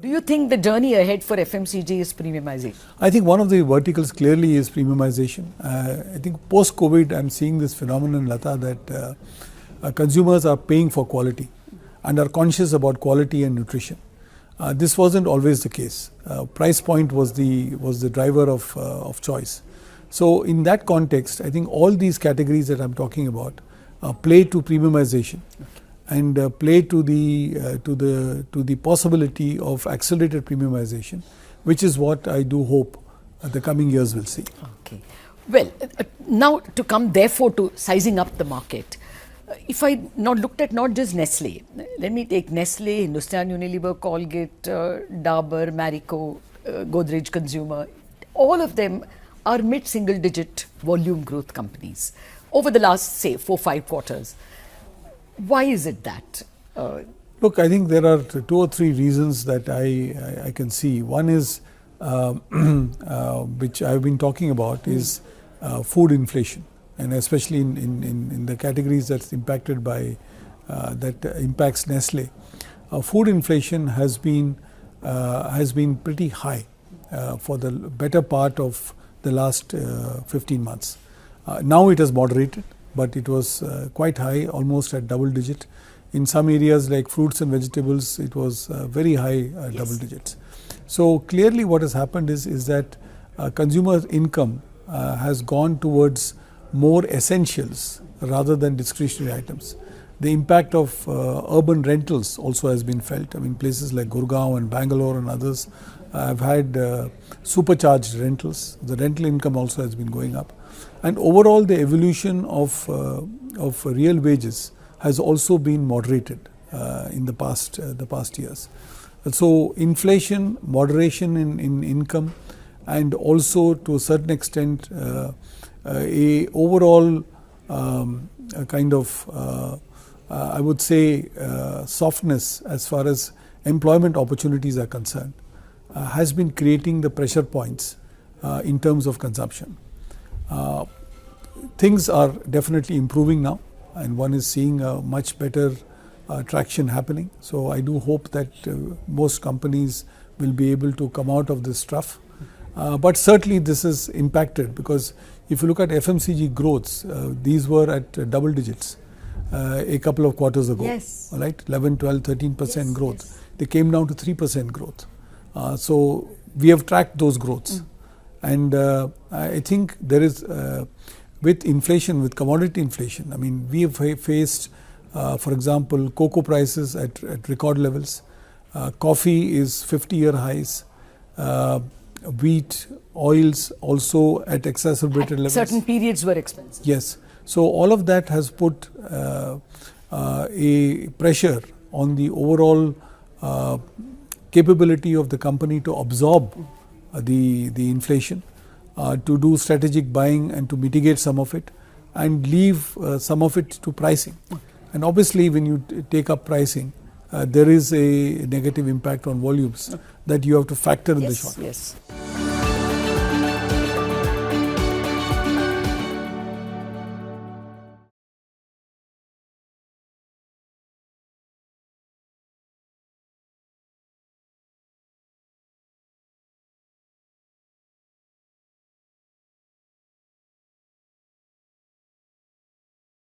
Do you think the journey ahead for FMCG is premiumization? I think one of the verticals clearly is premiumization. I think post-COVID, I'm seeing this phenomenon, Latha, that consumers are paying for quality and are conscious about quality and nutrition. This wasn't always the case. Price point was the driver of choice. So in that context, I think all these categories that I'm talking about play to premiumization and play to the possibility of accelerated premiumization, which is what I do hope the coming years will see. Okay. Well, now to come therefore to sizing up the market. If I looked at not just Nestle, let me take Nestle, Hindustan Unilever, Colgate, Dabur, Marico, Godrej Consumer. All of them are mid-single digit volume growth companies over the last, say, 4-5 quarters. Why is it that? Look, I think there are 2 or 3 reasons that I can see. One is, which I've been talking about, is food inflation. And especially in the categories that's impacted by, that impacts Nestle. Food inflation has been pretty high for the better part of the last 15 months. Now it has moderated, but it was quite high, almost at double digit. In some areas like fruits and vegetables, it was very high double digits. So clearly what has happened is that consumer income has gone towards more essentials rather than discretionary items. The impact of urban rentals also has been felt. I mean, places like Gurgaon and Bangalore and others have had supercharged rentals. The rental income also has been going up. And overall, the evolution of real wages has also been moderated in the past years. So inflation, moderation in income, and also to a certain extent a overall kind of I would say softness as far as employment opportunities are concerned has been creating the pressure points in terms of consumption. Things are definitely improving now, and one is seeing a much better traction happening. So I do hope that most companies will be able to come out of this trough. But certainly this is impacted because if you look at FMCG growths, these were at double digits a couple of quarters ago, yes. Right? 11, 12, 13% yes, growth. Yes. They came down to 3% growth. So we have tracked those growths. And I think there is, with inflation, with commodity inflation, I mean, we have faced, for example, cocoa prices at record levels. Coffee is 50-year highs. Wheat, oils also at exacerbated levels. Certain periods were expensive. Yes. So all of that has put a pressure on the overall capability of the company to absorb the inflation, to do strategic buying and to mitigate some of it, and leave some of it to pricing. And obviously when you take up pricing, there is a negative impact on volumes that you have to factor in the short term. Yes.